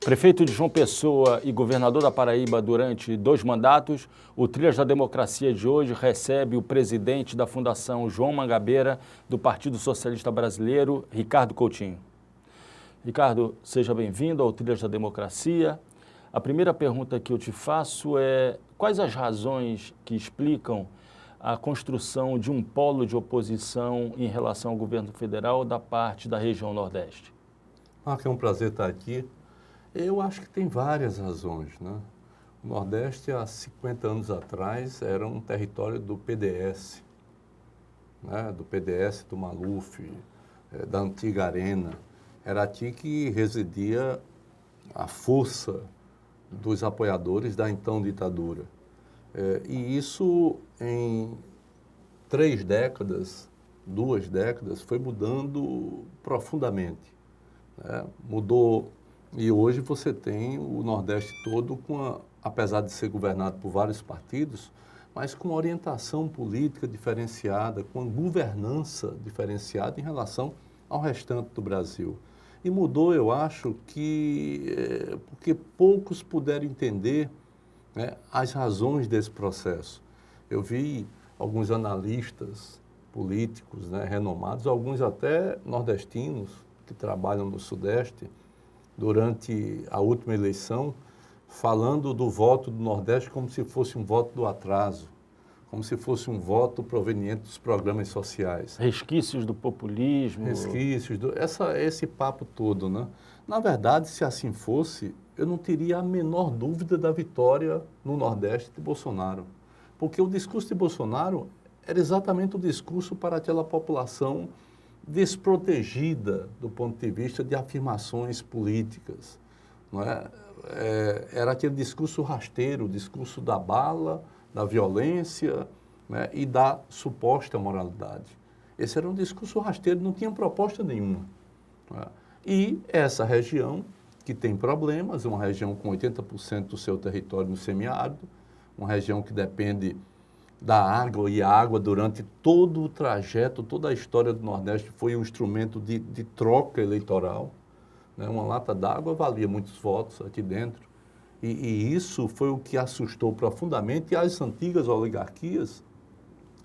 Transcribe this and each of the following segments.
Prefeito de João Pessoa e governador da Paraíba durante 2 mandatos, o Trilhas da Democracia de hoje recebe o presidente da Fundação João Mangabeira, do Partido Socialista Brasileiro, Ricardo Coutinho. Ricardo, seja bem-vindo ao Trilhas da Democracia. A primeira pergunta que eu te faço é: quais as razões que explicam a construção de um polo de oposição em relação ao governo federal da parte da região Nordeste? É um prazer estar aqui. Eu acho que tem várias razões, né? O Nordeste, há 50 anos atrás, era um território do PDS, né? Do PDS, do Maluf, da antiga Arena. Era aqui que residia a força dos apoiadores da então ditadura. E isso, em 3 décadas, 2 décadas, foi mudando profundamente, né? Mudou. E hoje você tem o Nordeste todo, apesar de ser governado por vários partidos, mas com orientação política diferenciada, com governança diferenciada em relação ao restante do Brasil. E mudou, eu acho, porque poucos puderam entender, né, as razões desse processo. Eu vi alguns analistas políticos, né, renomados, alguns até nordestinos que trabalham no Sudeste, durante a última eleição, falando do voto do Nordeste como se fosse um voto do atraso, como se fosse um voto proveniente dos programas sociais. Resquícios do populismo. Resquícios, esse papo todo, né? Na verdade, se assim fosse, eu não teria a menor dúvida da vitória no Nordeste de Bolsonaro. Porque o discurso de Bolsonaro era exatamente o discurso para aquela população desprotegida do ponto de vista de afirmações políticas, não é? Era aquele discurso rasteiro, o discurso da bala, da violência, né, e da suposta moralidade. Esse era um discurso rasteiro, não tinha proposta nenhuma, não é? E essa região, que tem problemas, uma região com 80% do seu território no semiárido, uma região que depende da água, e a água durante todo o trajeto, toda a história do Nordeste foi um instrumento de troca eleitoral, né? Uma lata d'água valia muitos votos aqui dentro, e isso foi o que assustou profundamente as antigas oligarquias,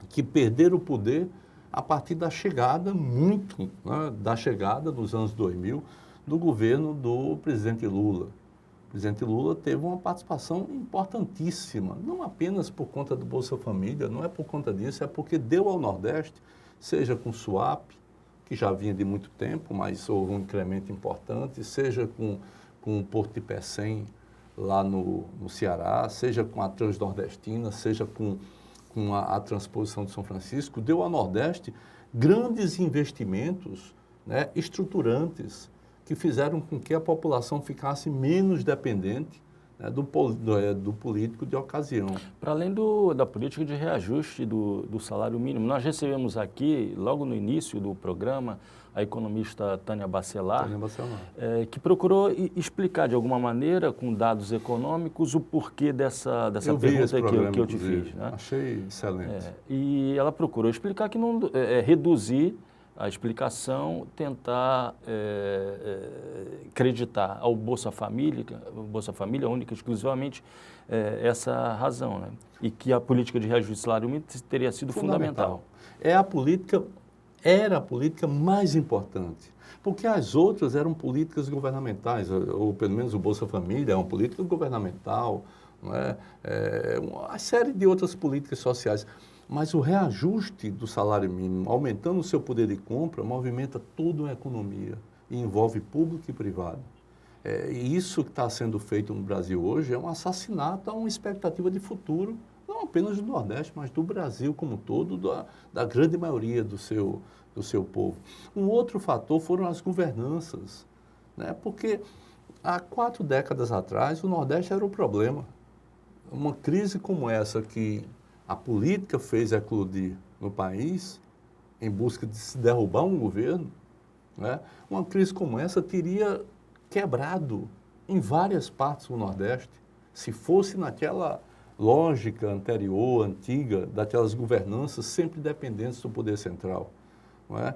que perderam o poder a partir da chegada, né, da chegada nos anos 2000, do governo do presidente Lula. O presidente Lula teve uma participação importantíssima, não apenas por conta do Bolsa Família, não é por conta disso, é porque deu ao Nordeste, seja com SUAP, que já vinha de muito tempo, mas houve um incremento importante, seja com o Porto de Pecém, lá no Ceará, seja com a Transnordestina, seja com a transposição de São Francisco, deu ao Nordeste grandes investimentos, né, estruturantes, que fizeram com que a população ficasse menos dependente, né, do político de ocasião. Para além da política de reajuste do salário mínimo, nós recebemos aqui, logo no início do programa, a economista Tânia Bacelar, que procurou explicar de alguma maneira, com dados econômicos, o porquê dessa pergunta que eu te fiz, né? Achei excelente. E ela procurou explicar que não reduzir a explicação, tentar acreditar ao Bolsa Família única e exclusivamente essa razão, né? E que a política de reajuste de salário mínimo teria sido fundamental. Era a política mais importante, porque as outras eram políticas governamentais, ou pelo menos o Bolsa Família é uma política governamental, não é? Uma série de outras políticas sociais. Mas o reajuste do salário mínimo, aumentando o seu poder de compra, movimenta toda a economia e envolve público e privado. E isso que está sendo feito no Brasil hoje é um assassinato a uma expectativa de futuro, não apenas do Nordeste, mas do Brasil como um todo, da grande maioria do seu povo. Um outro fator foram as governanças, né? Porque há 4 décadas atrás o Nordeste era o problema. Uma crise como essa que a política fez eclodir no país, em busca de se derrubar um governo, né? Uma crise como essa teria quebrado em várias partes do Nordeste, se fosse naquela lógica anterior, antiga, daquelas governanças sempre dependentes do poder central, não é?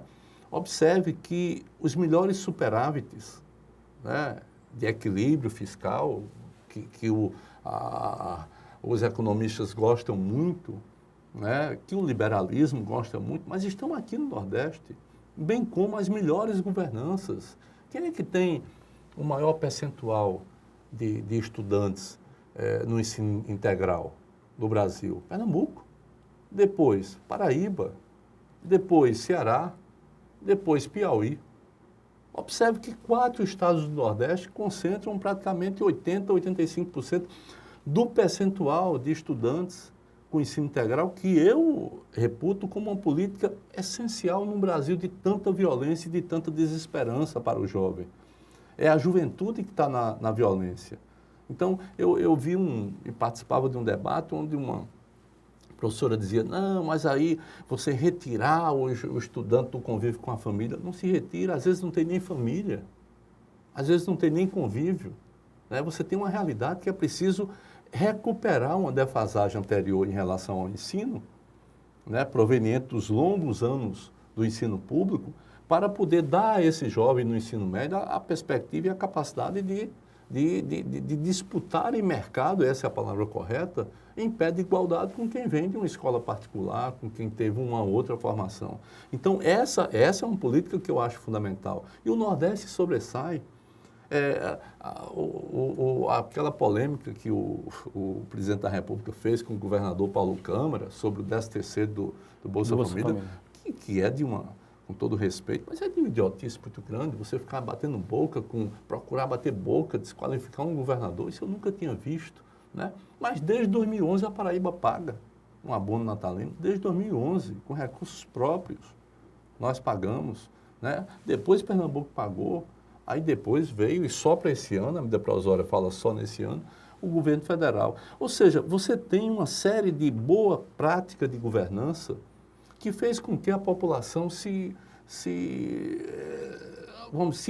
Observe que os melhores superávites, né, de equilíbrio fiscal, que os economistas gostam muito, né, que o liberalismo gosta muito, mas estão aqui no Nordeste, bem como as melhores governanças. Quem é que tem o maior percentual de estudantes no ensino integral do Brasil? Pernambuco, depois Paraíba, depois Ceará, depois Piauí. Observe que 4 estados do Nordeste concentram praticamente 80%, 85% do percentual de estudantes com ensino integral, que eu reputo como uma política essencial num Brasil de tanta violência e de tanta desesperança para o jovem. É a juventude que está na violência. Então, eu vi e participava de um debate onde uma professora dizia, não, mas aí você retirar o estudante do convívio com a família, não se retira, às vezes não tem nem família, às vezes não tem nem convívio, né? Você tem uma realidade que é preciso recuperar uma defasagem anterior em relação ao ensino, né, proveniente dos longos anos do ensino público, para poder dar a esse jovem no ensino médio a perspectiva e a capacidade de disputar em mercado, essa é a palavra correta, em pé de igualdade com quem vem de uma escola particular, com quem teve uma outra formação. Então, essa é uma política que eu acho fundamental. E o Nordeste sobressai. Aquela polêmica que o presidente da República fez com o governador Paulo Câmara sobre o 13º do Bolsa Família, que é de uma, com todo respeito, mas é de uma idiotice muito grande, você ficar batendo boca, procurar bater boca, desqualificar um governador, isso eu nunca tinha visto, né? Mas desde 2011 a Paraíba paga um abono natalino, desde 2011, com recursos próprios, nós pagamos, né? Depois Pernambuco pagou. Aí depois veio, e só para esse ano, a medida provisória fala só nesse ano, o governo federal. Ou seja, você tem uma série de boa prática de governança que fez com que a população se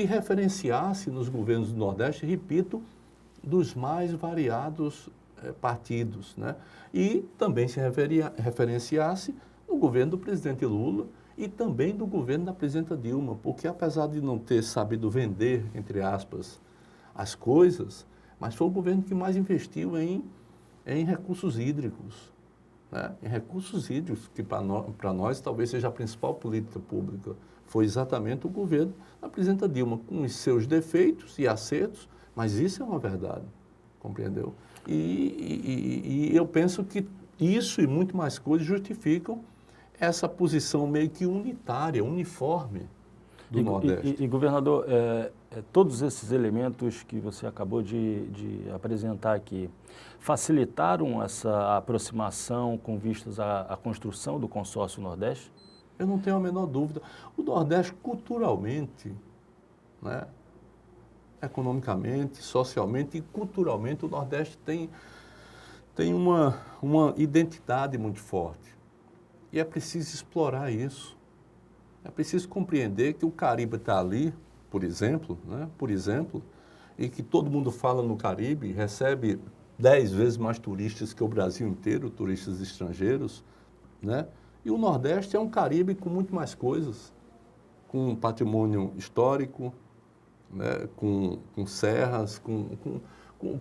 referenciasse nos governos do Nordeste, repito, dos mais variados partidos, né? E também se referenciasse no governo do presidente Lula, e também do governo da presidenta Dilma, porque apesar de não ter sabido vender, entre aspas, as coisas, mas foi o governo que mais investiu em recursos hídricos, né? Em recursos hídricos, que para nós talvez seja a principal política pública, foi exatamente o governo da presidenta Dilma, com os seus defeitos e acertos, mas isso é uma verdade, compreendeu? E eu penso que isso e muito mais coisas justificam essa posição meio que unitária, uniforme do Nordeste. E governador, todos esses elementos que você acabou de apresentar aqui, facilitaram essa aproximação com vistas à construção do consórcio Nordeste? Eu não tenho a menor dúvida. O Nordeste, culturalmente, né, economicamente, socialmente e culturalmente, o Nordeste tem uma identidade muito forte. E é preciso explorar isso. É preciso compreender que o Caribe está ali, por exemplo, né? Por exemplo, e que todo mundo fala no Caribe, recebe 10 vezes mais turistas que o Brasil inteiro, turistas estrangeiros, né? E o Nordeste é um Caribe com muito mais coisas, com um patrimônio histórico, né? Com serras, com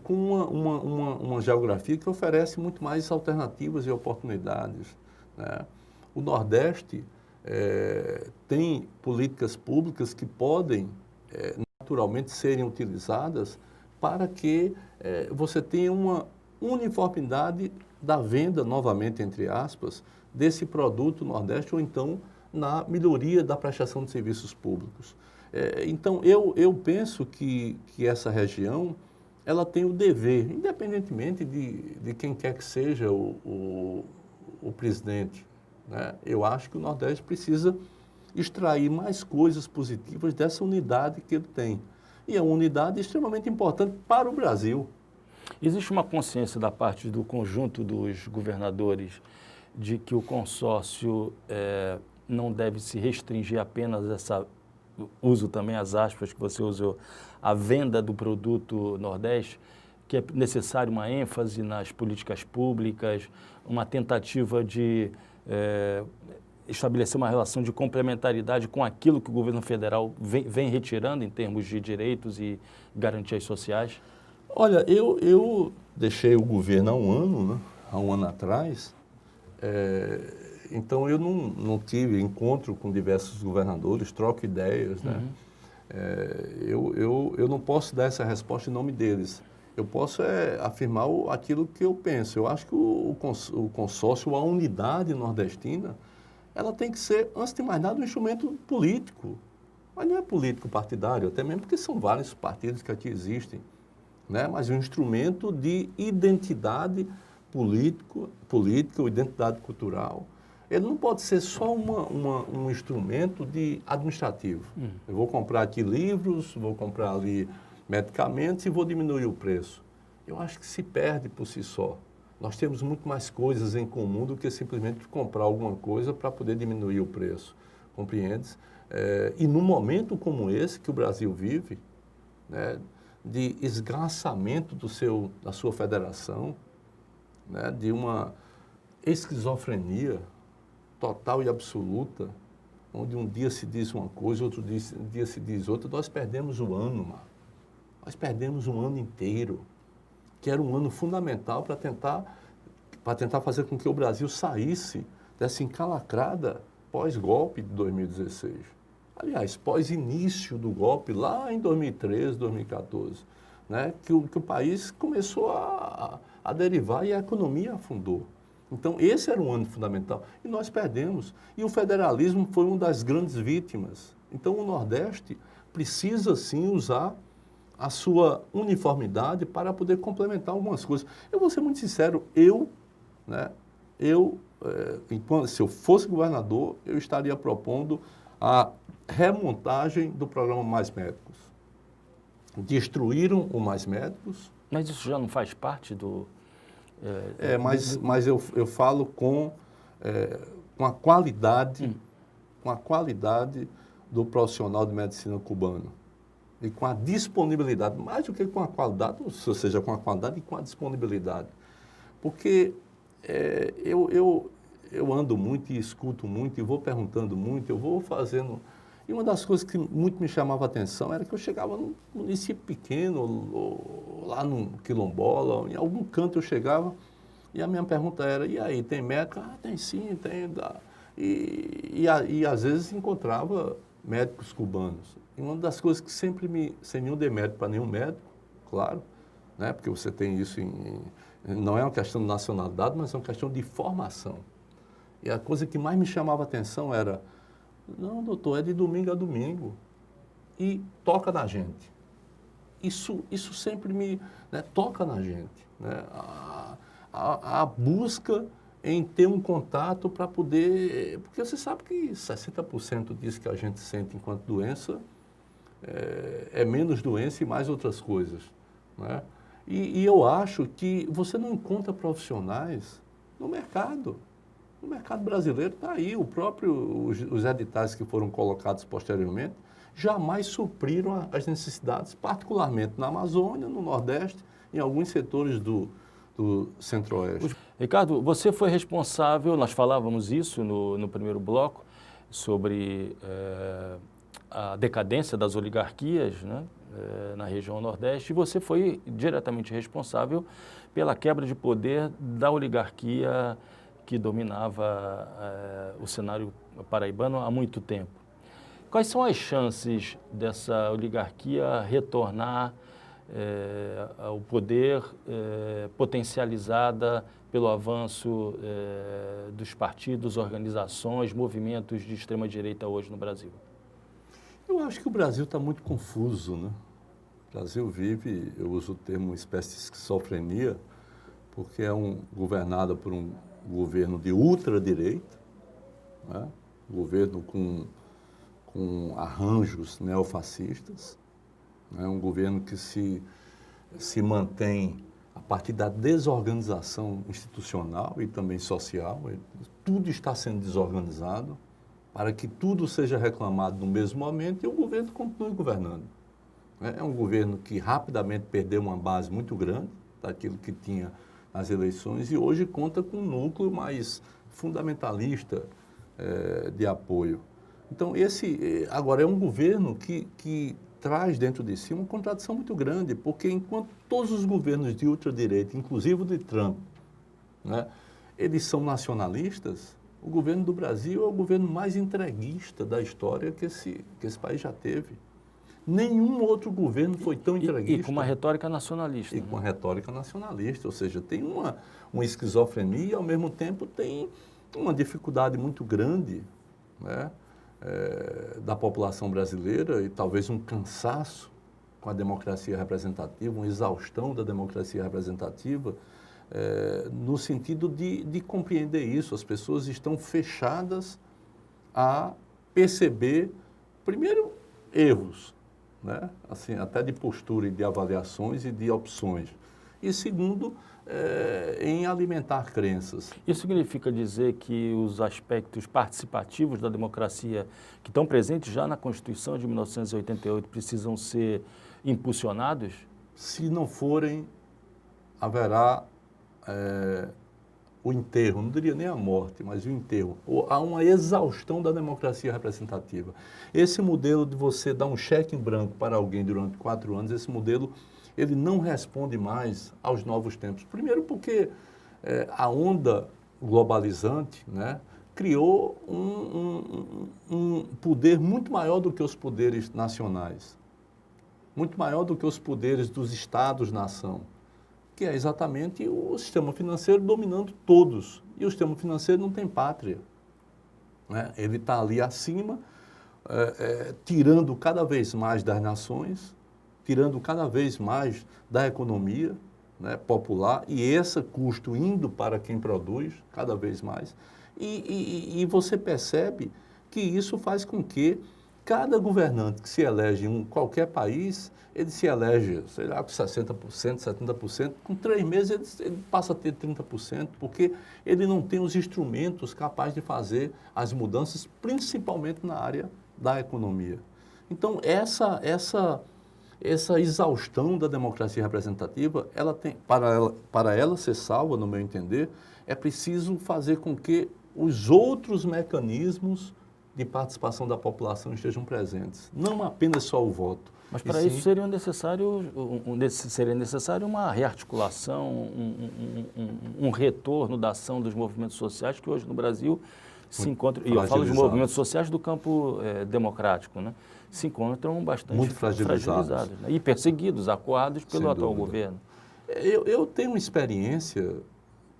uma geografia que oferece muito mais alternativas e oportunidades, né? O Nordeste tem políticas públicas que podem naturalmente serem utilizadas para que você tenha uma uniformidade da venda, novamente, entre aspas, desse produto Nordeste ou então na melhoria da prestação de serviços públicos. Então, eu penso que essa região ela tem o dever, independentemente de quem quer que seja o presidente, né? Eu acho que o Nordeste precisa extrair mais coisas positivas dessa unidade que ele tem. E é uma unidade extremamente importante para o Brasil. Existe uma consciência da parte do conjunto dos governadores de que o consórcio não deve se restringir apenas a essa, uso também as aspas que você usou, a venda do produto Nordeste, que é necessário uma ênfase nas políticas públicas, uma tentativa de estabelecer uma relação de complementaridade com aquilo que o governo federal vem retirando em termos de direitos e garantias sociais? Olha, eu deixei o governo há um ano, né? Há um ano atrás, então eu não tive encontro com diversos governadores, troco ideias, né? Eu não posso dar essa resposta em nome deles. Eu posso afirmar aquilo que eu penso. Eu acho que o consórcio, a unidade nordestina, ela tem que ser, antes de mais nada, um instrumento político. Mas não é político partidário, até mesmo porque são vários partidos que aqui existem, né? Mas um instrumento de identidade política ou identidade cultural. Ele não pode ser só um instrumento administrativo. Eu vou comprar aqui livros, vou comprar ali medicamentos e vou diminuir o preço. Eu acho que se perde por si só. Nós temos muito mais coisas em comum do que simplesmente comprar alguma coisa para poder diminuir o preço. Compreendes? E num momento como esse que o Brasil vive, né, de esgarçamento da sua federação, né, de uma esquizofrenia total e absoluta, onde um dia se diz uma coisa, outro dia se diz outra, nós perdemos o ano, mano. Nós perdemos um ano inteiro, que era um ano fundamental para tentar fazer com que o Brasil saísse dessa encalacrada pós-golpe de 2016. Aliás, pós-início do golpe, lá em 2013, 2014, né, que o país começou a derivar e a economia afundou. Então, esse era um ano fundamental. E nós perdemos. E o federalismo foi uma das grandes vítimas. Então, o Nordeste precisa, sim, usar a sua uniformidade para poder complementar algumas coisas. Eu vou ser muito sincero, se eu fosse governador, eu estaria propondo a remontagem do programa Mais Médicos. Destruíram o Mais Médicos. Mas isso já não faz parte do... Mas eu falo com a qualidade, do profissional de medicina cubano. E com a disponibilidade, mais do que com a qualidade, ou seja, com a qualidade e com a disponibilidade. Porque eu ando muito e escuto muito, e vou perguntando muito, eu vou fazendo... E uma das coisas que muito me chamava a atenção era que eu chegava num município pequeno, ou lá no Quilombola, em algum canto eu chegava, e a minha pergunta era, e aí, tem médico? Ah, tem sim, tem. E às vezes encontrava médicos cubanos. E uma das coisas que sempre sem nenhum demérito para nenhum médico, claro, né? Porque você tem isso não é uma questão de nacionalidade, mas é uma questão de formação. E a coisa que mais me chamava a atenção era, não, doutor, é de domingo a domingo. E toca na gente. Isso sempre toca na gente. Né? A busca em ter um contato para poder... Porque você sabe que 60% disso que a gente sente enquanto doença é menos doença e mais outras coisas. Né? E eu acho que você não encontra profissionais no mercado. O mercado brasileiro está aí, os editais que foram colocados posteriormente jamais supriram as necessidades, particularmente na Amazônia, no Nordeste, em alguns setores do Centro-Oeste. Ricardo, você foi responsável, nós falávamos isso no primeiro bloco, sobre a decadência das oligarquias, né, na região Nordeste, e você foi diretamente responsável pela quebra de poder da oligarquia que dominava o cenário paraibano há muito tempo. Quais são as chances dessa oligarquia retornar ao poder potencializada pelo avanço dos partidos, organizações, movimentos de extrema-direita hoje no Brasil? Eu acho que o Brasil está muito confuso, né? O Brasil vive, eu uso o termo, uma espécie de esquizofrenia, porque governado por um governo de ultradireita, né? Governo com arranjos neofascistas, né? Um governo que se mantém a partir da desorganização institucional e também social. Tudo está sendo desorganizado para que tudo seja reclamado no mesmo momento e o governo continue governando. É um governo que rapidamente perdeu uma base muito grande daquilo que tinha nas eleições e hoje conta com um núcleo mais fundamentalista, de apoio. Então, agora é um governo que traz dentro de si uma contradição muito grande, porque enquanto todos os governos de ultradireita, inclusive o de Trump, né, eles são nacionalistas, o governo do Brasil é o governo mais entreguista da história que esse país já teve. Nenhum outro governo foi tão entreguista. E com uma retórica nacionalista. E com uma retórica nacionalista, ou seja, tem uma esquizofrenia e, ao mesmo tempo, tem uma dificuldade muito grande, né, da população brasileira e talvez um cansaço com a democracia representativa, uma exaustão da democracia representativa, no sentido de compreender isso. As pessoas estão fechadas a perceber, primeiro, erros, né? Assim, até de postura e de avaliações e de opções. E segundo, em alimentar crenças. Isso significa dizer que os aspectos participativos da democracia que estão presentes já na Constituição de 1988 precisam ser impulsionados? Se não forem, haverá o enterro, não diria nem a morte, mas o enterro. Há uma exaustão da democracia representativa. Esse modelo de você dar um cheque em branco para alguém durante 4 anos, esse modelo, ele não responde mais aos novos tempos. Primeiro porque a onda globalizante, né, criou um poder muito maior do que os poderes nacionais, muito maior do que os poderes dos Estados-nação, que é exatamente o sistema financeiro dominando todos. E o sistema financeiro não tem pátria, né? Ele está ali acima, tirando cada vez mais das nações, tirando cada vez mais da economia, né, popular, e esse custo indo para quem produz cada vez mais. E você percebe que isso faz com que cada governante que se elege em qualquer país, ele se elege, sei lá, com 60%, 70%, com 3 meses ele passa a ter 30%, porque ele não tem os instrumentos capazes de fazer as mudanças, principalmente na área da economia. Então, essa exaustão da democracia representativa, ela tem, para ela ser salva, no meu entender, é preciso fazer com que os outros mecanismos de participação da população estejam presentes, não apenas só o voto. Mas para isso seria necessário uma rearticulação, um retorno da ação dos movimentos sociais que hoje no Brasil se encontram, e eu falo de movimentos sociais do campo democrático, né? Se encontram bastante muito fragilizados, né? E perseguidos, acuados pelo atual governo. Eu tenho uma experiência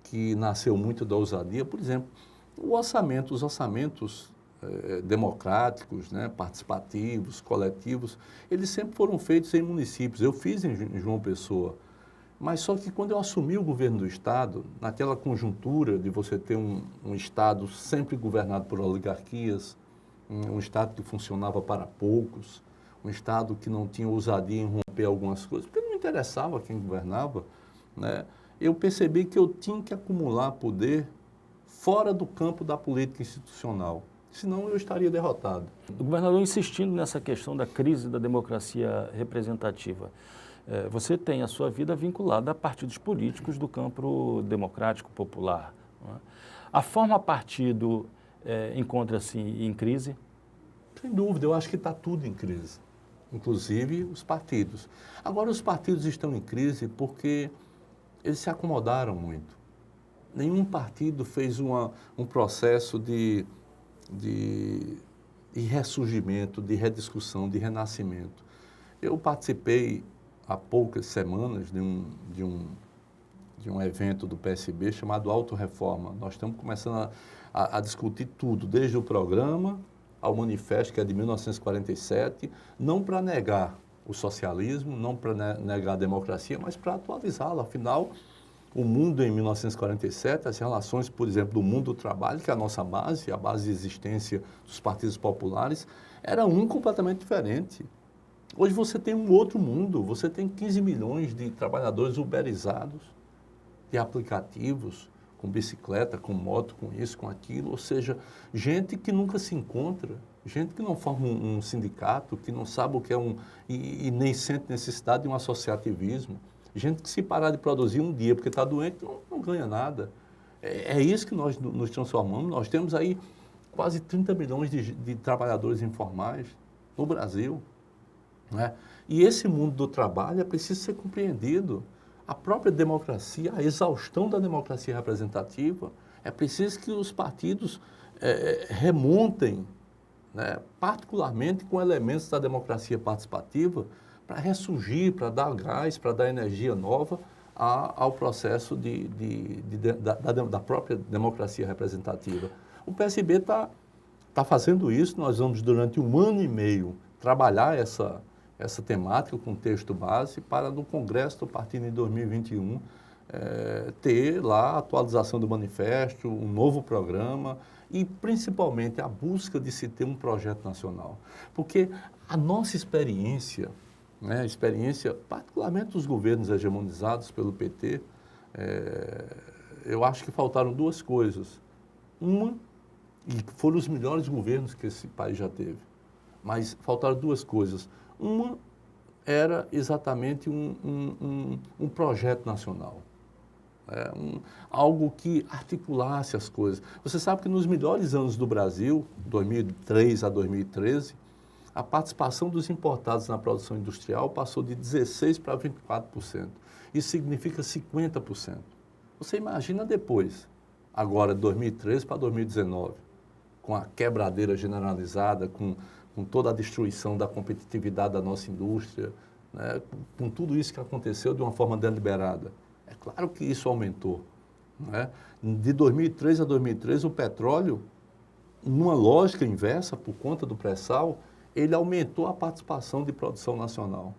que nasceu muito da ousadia, por exemplo, os orçamentos democráticos, né, participativos, coletivos, eles sempre foram feitos em municípios. Eu fiz em João Pessoa, mas só que quando eu assumi o governo do Estado, naquela conjuntura de você ter um Estado sempre governado por oligarquias, um Estado que funcionava para poucos, um Estado que não tinha ousadia em romper algumas coisas, porque não interessava quem governava, né, eu percebi que eu tinha que acumular poder fora do campo da política institucional. Senão eu estaria derrotado. O governador insistindo nessa questão da crise da democracia representativa. Você tem a sua vida vinculada a partidos políticos do campo democrático popular. Não é? A forma partido encontra-se em crise? Sem dúvida, eu acho que está tudo em crise, inclusive os partidos. Agora, os partidos estão em crise porque eles se acomodaram muito. Nenhum partido fez um processo de ressurgimento, de rediscussão, de renascimento. Eu participei há poucas semanas de um evento do PSB chamado Autorreforma. Nós estamos começando a discutir tudo, desde o programa ao manifesto, que é de 1947, não para negar o socialismo, não para negar a democracia, mas para atualizá-la. Afinal, o mundo em 1947, as relações, por exemplo, do mundo do trabalho, que é a nossa base, a base de existência dos partidos populares, era completamente diferente. Hoje você tem um outro mundo, você tem 15 milhões de trabalhadores uberizados, de aplicativos, com bicicleta, com moto, com isso, com aquilo, ou seja, gente que nunca se encontra, gente que não forma um sindicato, que não sabe o que é e nem sente necessidade de um associativismo. Gente que se parar de produzir um dia porque está doente, não ganha nada. É isso que nós nos transformamos. Nós temos aí quase 30 milhões de trabalhadores informais no Brasil. Né? E esse mundo do trabalho é preciso ser compreendido. A própria democracia, a exaustão da democracia representativa, é preciso que os partidos remontem, né, particularmente com elementos da democracia participativa, para ressurgir, para dar gás, para dar energia nova ao processo da própria democracia representativa. O PSB está fazendo isso, nós vamos durante 1 ano e meio trabalhar essa temática com texto base para no Congresso do Partido em 2021 ter lá a atualização do manifesto, um novo programa e principalmente a busca de se ter um projeto nacional. Porque a nossa experiência, né, a experiência particularmente dos governos hegemonizados pelo PT, eu acho que faltaram 2 coisas. Uma, e foram os melhores governos que esse país já teve, mas faltaram 2 coisas. Uma era exatamente um projeto nacional, algo que articulasse as coisas. Você sabe que nos melhores anos do Brasil, 2003 a 2013, a participação dos importados na produção industrial passou de 16% para 24%. Isso significa 50%. Você imagina depois, agora de 2013 para 2019, com a quebradeira generalizada, com toda a destruição da competitividade da nossa indústria, né, com tudo isso que aconteceu de uma forma deliberada. É claro que isso aumentou. Né? De 2003 a 2013, o petróleo, numa lógica inversa, por conta do pré-sal, ele aumentou a participação de produção nacional.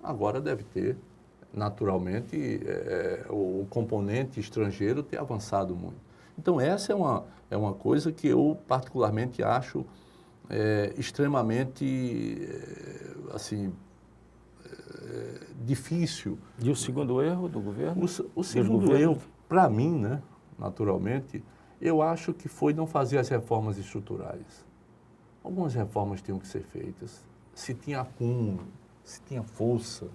Agora deve ter, naturalmente, o componente estrangeiro ter avançado muito. Então, essa é uma coisa que eu particularmente acho extremamente, difícil. E o segundo erro do governo? O segundo erro, para mim, né, naturalmente, eu acho que foi não fazer as reformas estruturais. Algumas reformas tinham que ser feitas. Se tinha acúmulo, se tinha força.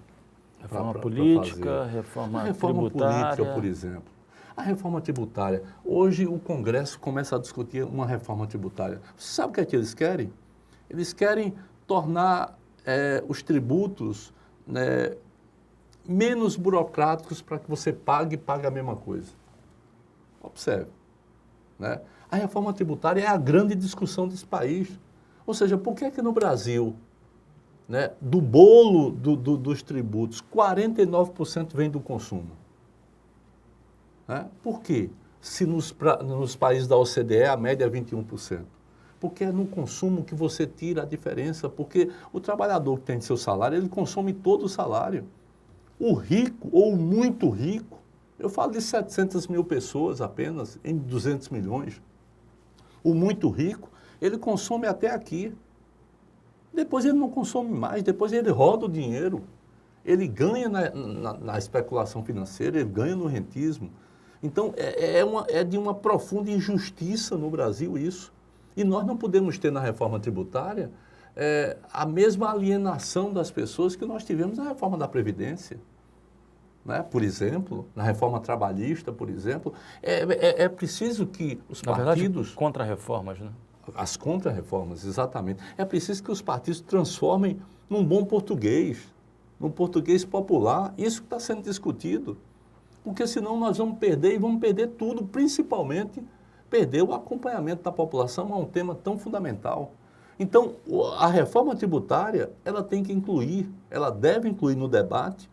Reforma política, reforma tributária. Política, por exemplo. A reforma tributária. Hoje o Congresso começa a discutir uma reforma tributária. Você sabe o que é que eles querem? Eles querem tornar os tributos, né, menos burocráticos para que você pague a mesma coisa. Observe. Né? A reforma tributária é a grande discussão desse país. Ou seja, por que é que no Brasil, né, do bolo dos tributos, 49% vem do consumo? Né? Por quê? Se nos países da OCDE a média é 21%. Porque é no consumo que você tira a diferença, porque o trabalhador que tem seu salário, ele consome todo o salário. O rico, ou muito rico, eu falo de 700 mil pessoas apenas, em 200 milhões. O muito rico, ele consome até aqui. Depois ele não consome mais, depois ele roda o dinheiro. Ele ganha na especulação financeira, ele ganha no rentismo. Então, é de uma profunda injustiça no Brasil isso. E nós não podemos ter na reforma tributária a mesma alienação das pessoas que nós tivemos na reforma da Previdência. Né? Por exemplo, na reforma trabalhista, por exemplo, é preciso que os partidos... verdade, contra-reformas, né? As contra-reformas, exatamente. É preciso que os partidos transformem num bom português, num português popular, isso que está sendo discutido. Porque senão nós vamos perder, e vamos perder tudo, principalmente perder o acompanhamento da população a um tema tão fundamental. Então, a reforma tributária, ela tem que incluir, ela deve incluir no debate,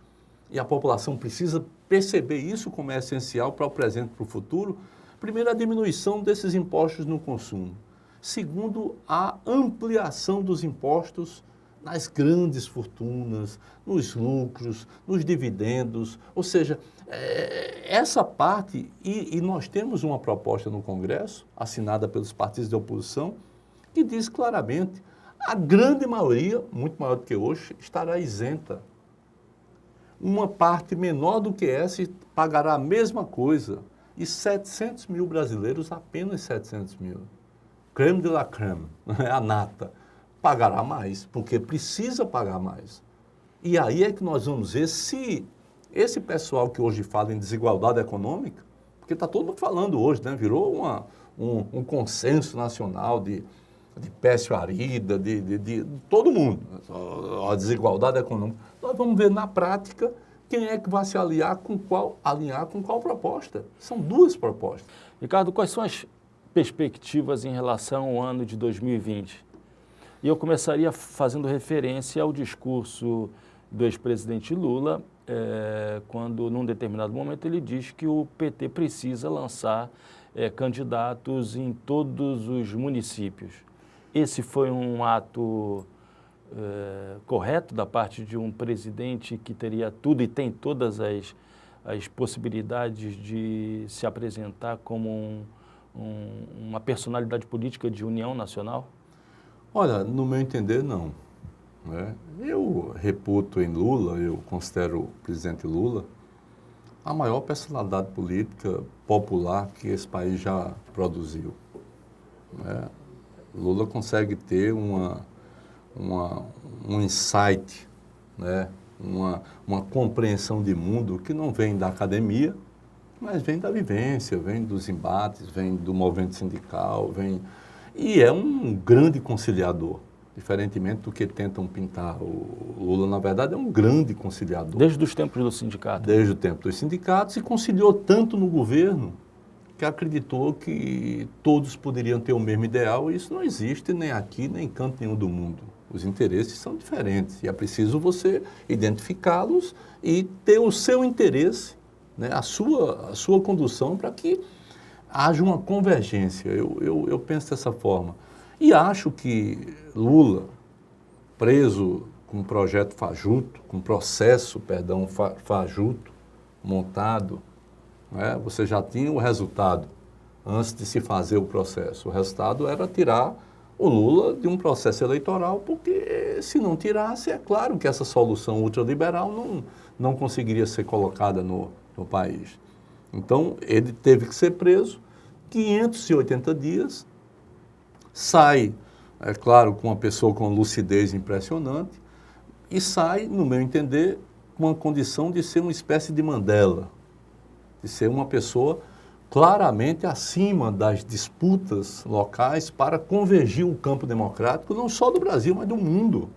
e a população precisa perceber isso como é essencial para o presente e para o futuro. Primeiro, a diminuição desses impostos no consumo. Segundo, a ampliação dos impostos nas grandes fortunas, nos lucros, nos dividendos. Ou seja, essa parte, e nós temos uma proposta no Congresso, assinada pelos partidos de oposição, que diz claramente, a grande maioria, muito maior do que hoje, estará isenta. Uma parte menor do que essa pagará a mesma coisa. E 700 mil brasileiros, apenas 700 mil. Creme de la creme, a nata, pagará mais, porque precisa pagar mais. E aí é que nós vamos ver se esse pessoal que hoje fala em desigualdade econômica, porque está todo mundo falando hoje, né? Virou um consenso nacional de Pécio Arida, de todo mundo, a desigualdade econômica. Nós vamos ver na prática quem é que vai se alinhar com qual proposta. São duas propostas. Ricardo, quais são as perspectivas em relação ao ano de 2020? E eu começaria fazendo referência ao discurso do ex-presidente Lula, quando, num determinado momento, ele diz que o PT precisa lançar candidatos em todos os municípios. Esse foi um ato correto da parte de um presidente que teria tudo e tem todas as possibilidades de se apresentar como uma personalidade política de união nacional? Olha, no meu entender, não. Né? Eu reputo em Lula, eu considero o presidente Lula a maior personalidade política popular que esse país já produziu. Né? Lula consegue ter um insight, né? uma compreensão de mundo que não vem da academia, mas vem da vivência, vem dos embates, vem do movimento sindical, e é um grande conciliador, diferentemente do que tentam pintar. O Lula, na verdade, é um grande conciliador. Desde os tempos do sindicato. Desde o tempo dos sindicatos, e conciliou tanto no governo que acreditou que todos poderiam ter o mesmo ideal, e isso não existe nem aqui, nem em canto nenhum do mundo. Os interesses são diferentes, e é preciso você identificá-los e ter o seu interesse, né, a sua condução, para que haja uma convergência. Eu penso dessa forma. E acho que Lula, preso com um projeto fajuto, com um processo, fajuto, montado, né, você já tinha o resultado antes de se fazer o processo. O resultado era tirar o Lula de um processo eleitoral, porque se não tirasse, é claro que essa solução ultraliberal não conseguiria ser colocada no país. Então, ele teve que ser preso, 580 dias, sai, é claro, com uma pessoa com lucidez impressionante, e sai, no meu entender, com a condição de ser uma espécie de Mandela, de ser uma pessoa claramente acima das disputas locais para convergir o campo democrático, não só do Brasil, mas do mundo.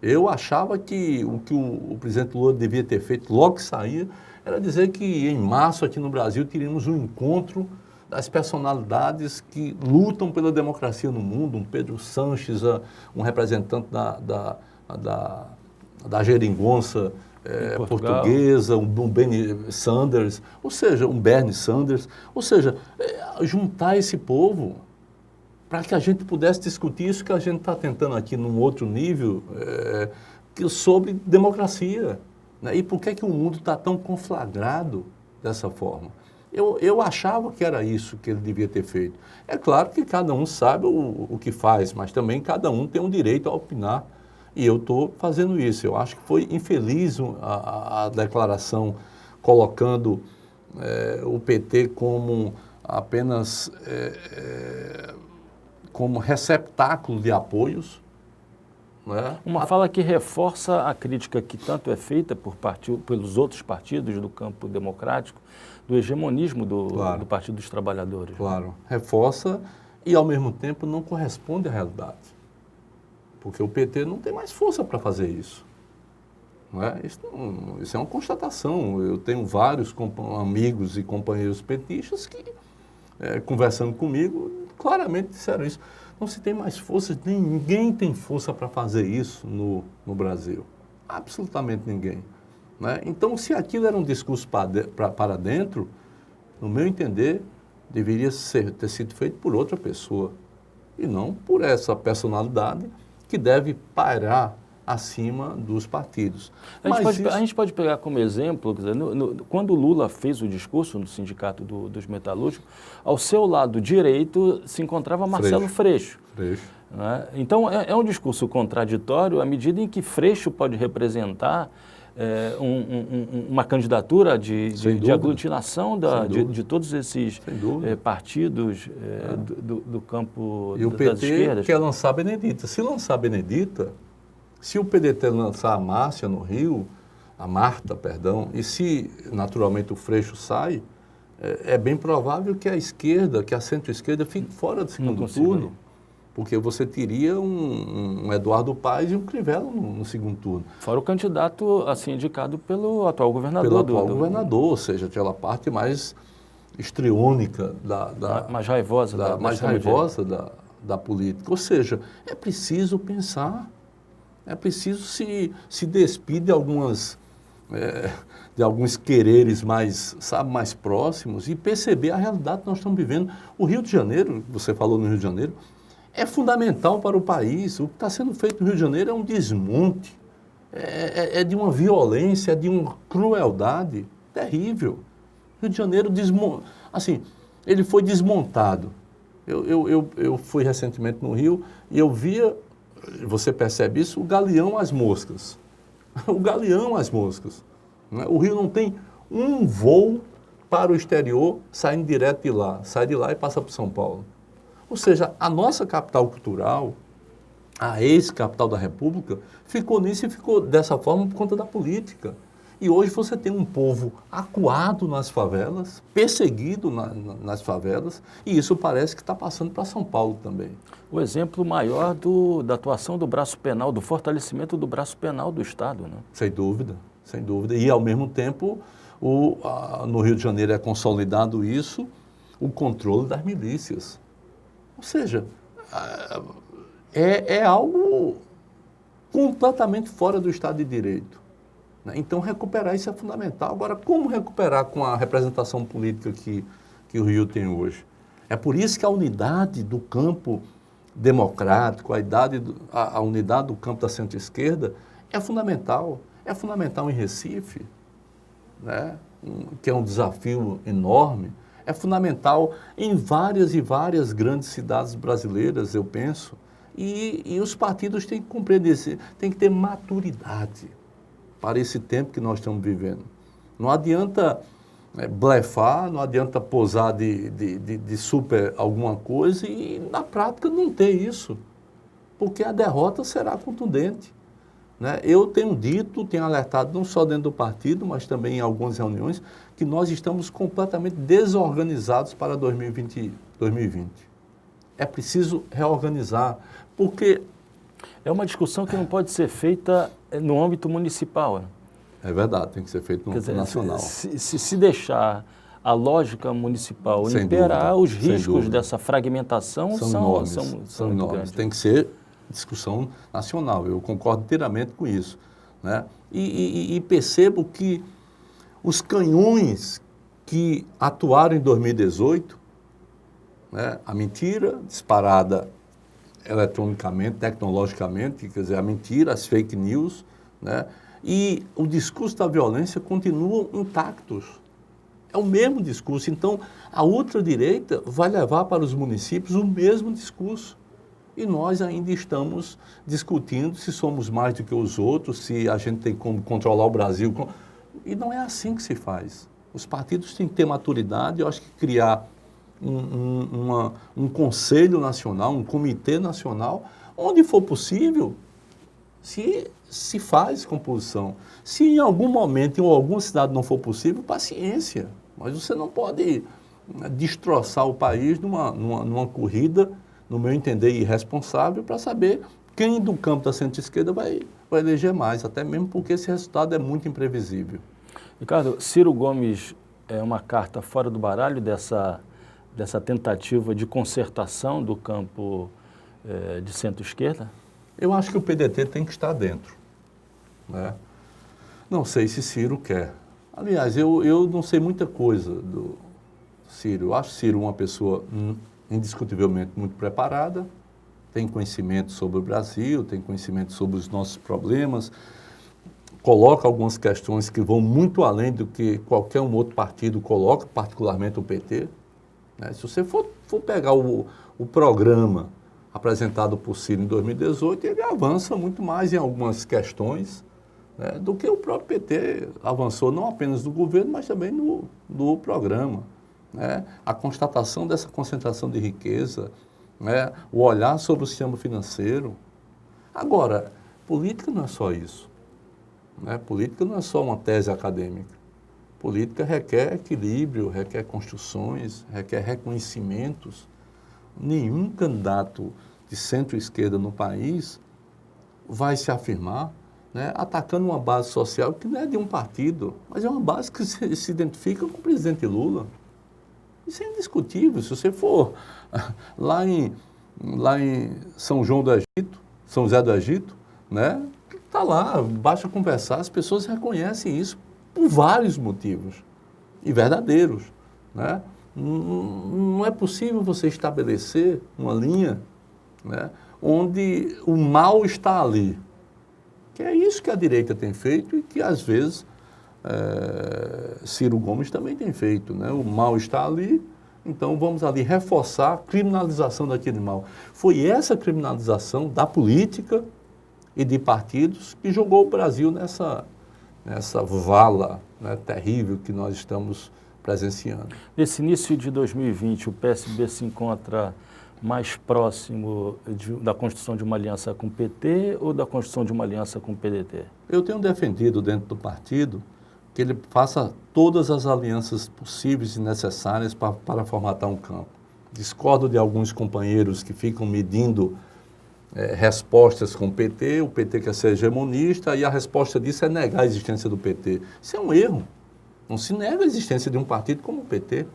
Eu achava que o presidente Lula devia ter feito logo que saía era dizer que em março aqui no Brasil teríamos um encontro das personalidades que lutam pela democracia no mundo, um Pedro Sanches, um representante da geringonça portuguesa, um Bernie Sanders, ou seja, juntar esse povo para que a gente pudesse discutir isso que a gente está tentando aqui num outro nível, sobre democracia. Né? E por que o mundo está tão conflagrado dessa forma? Eu achava que era isso que ele devia ter feito. É claro que cada um sabe o que faz, mas também cada um tem um direito a opinar. E eu estou fazendo isso. Eu acho que foi infeliz a declaração colocando o PT como apenas como receptáculo de apoios. Né? Uma fala que reforça a crítica que tanto é feita pelos outros partidos do campo democrático, do hegemonismo do Partido dos Trabalhadores. Claro, reforça e, ao mesmo tempo, não corresponde à realidade. Porque o PT não tem mais força para fazer isso. Não é? Isso é uma constatação. Eu tenho vários amigos e companheiros petistas que, conversando comigo, claramente disseram isso. Não se tem mais força, ninguém tem força para fazer isso no Brasil. Absolutamente ninguém. Né? Então, se aquilo era um discurso para dentro, no meu entender, deveria ter sido feito por outra pessoa. E não por essa personalidade que deve pairar acima dos partidos. A gente pode pegar como exemplo, quer dizer, quando o Lula fez o discurso no Sindicato dos Metalúrgicos, ao seu lado direito se encontrava Marcelo Freixo. Né? Então, é um discurso contraditório à medida em que Freixo pode representar uma candidatura de aglutinação de todos esses partidos do campo das esquerdas. E o PT quer lançar a Benedita. Se lançar a Benedita, se o PDT lançar a Marta, perdão, e se naturalmente o Freixo sai, é bem provável que a esquerda, que a centro-esquerda fique fora do segundo turno, porque você teria um Eduardo Paes e um Crivella no segundo turno. Fora o candidato assim indicado pelo atual governador. Pelo atual governador, ou seja, aquela parte mais histriônica mais raivosa mais raivosa da política. Ou seja, é preciso pensar, é preciso se despir de alguns quereres mais, sabe, mais próximos e perceber a realidade que nós estamos vivendo. O Rio de Janeiro, você falou no Rio de Janeiro, é fundamental para o país. O que está sendo feito no Rio de Janeiro é um desmonte, é de uma violência, é de uma crueldade terrível. Rio de Janeiro, assim, ele foi desmontado. Eu fui recentemente no Rio e eu via, você percebe isso, o galeão às moscas. O galeão às moscas. Né? O Rio não tem um voo para o exterior saindo direto de lá. Sai de lá e passa para São Paulo. Ou seja, a nossa capital cultural, a ex-capital da República, ficou nisso e ficou dessa forma por conta da política. E hoje você tem um povo acuado nas favelas, perseguido nas favelas, e isso parece que está passando para São Paulo também. O exemplo maior da atuação do braço penal, do fortalecimento do braço penal do Estado, né? Sem dúvida, sem dúvida. E, ao mesmo tempo, no Rio de Janeiro é consolidado isso, o controle das milícias. Ou seja, é algo completamente fora do Estado de Direito. Então, recuperar isso é fundamental. Agora, como recuperar com a representação política que o Rio tem hoje? É por isso que a unidade do campo democrático, a unidade do campo da centro-esquerda é fundamental. É fundamental em Recife, né? Que é um desafio enorme. É fundamental em várias e várias grandes cidades brasileiras, eu penso. E os partidos têm que compreender, têm que ter maturidade para esse tempo que nós estamos vivendo. Não adianta blefar, não adianta posar de super alguma coisa e, na prática, não ter isso, porque a derrota será contundente. Né? Eu tenho dito, tenho alertado, não só dentro do partido, mas também em algumas reuniões, que nós estamos completamente desorganizados para 2020. É preciso reorganizar, porque... É uma discussão que não pode ser feita no âmbito municipal. É verdade, tem que ser feito no âmbito nacional. Se deixar a lógica municipal Sem imperar, dúvida, os riscos dessa fragmentação são enormes. grandes. Tem que ser discussão nacional, eu concordo inteiramente com isso. Né? E percebo que os canhões que atuaram em 2018, né, a mentira disparada eletronicamente, tecnologicamente, quer dizer, a mentira, as fake news, né? E o discurso da violência continuam intactos. É o mesmo discurso. Então, a ultradireita vai levar para os municípios o mesmo discurso. E nós ainda estamos discutindo se somos mais do que os outros, se a gente tem como controlar o Brasil. E não é assim que se faz. Os partidos têm que ter maturidade, eu acho que criar um conselho nacional, um comitê nacional, onde for possível, se faz composição. Se em algum momento, em alguma cidade não for possível, paciência. Mas você não pode destroçar o país numa corrida, no meu entender, irresponsável, para saber quem do campo da centro-esquerda vai eleger mais, até mesmo porque esse resultado é muito imprevisível. Ricardo, Ciro Gomes é uma carta fora do baralho dessa tentativa de concertação do campo de centro-esquerda? Eu acho que o PDT tem que estar dentro. Né? Não sei se Ciro quer. Aliás, eu não sei muita coisa do Ciro. Eu acho Ciro uma pessoa indiscutivelmente muito preparada, tem conhecimento sobre o Brasil, tem conhecimento sobre os nossos problemas, coloca algumas questões que vão muito além do que qualquer um outro partido coloca, particularmente o PT. Né? Se você for pegar o programa apresentado por Ciro em 2018, ele avança muito mais em algumas questões, né, do que o próprio PT avançou, não apenas no governo, mas também no programa. Né? A constatação dessa concentração de riqueza, né, o olhar sobre o sistema financeiro. Agora, política não é só isso. Né? Política não é só uma tese acadêmica. Política requer equilíbrio, requer construções, requer reconhecimentos. Nenhum candidato de centro-esquerda no país vai se afirmar, né, atacando uma base social que não é de um partido, mas é uma base que se identifica com o presidente Lula. Isso é indiscutível. Se você for lá em São João do Egito, São José do Egito, né, está lá, basta conversar, as pessoas reconhecem isso por vários motivos, e verdadeiros, né? Não é possível você estabelecer uma linha, né, onde o mal está ali. Que é isso que a direita tem feito e que, às vezes, Ciro Gomes também tem feito, né? O mal está ali, então vamos ali reforçar a criminalização daquele mal. Foi essa criminalização da política e de partidos que jogou o Brasil nessa vala, né, terrível que nós estamos presenciando. Nesse início de 2020, o PSB se encontra mais próximo da construção de uma aliança com o PT ou da construção de uma aliança com o PDT? Eu tenho defendido dentro do partido que ele faça todas as alianças possíveis e necessárias para formatar um campo. Discordo de alguns companheiros que ficam medindo respostas com o PT quer ser hegemonista e a resposta disso é negar a existência do PT. Isso é um erro. Não se nega a existência de um partido como o PT.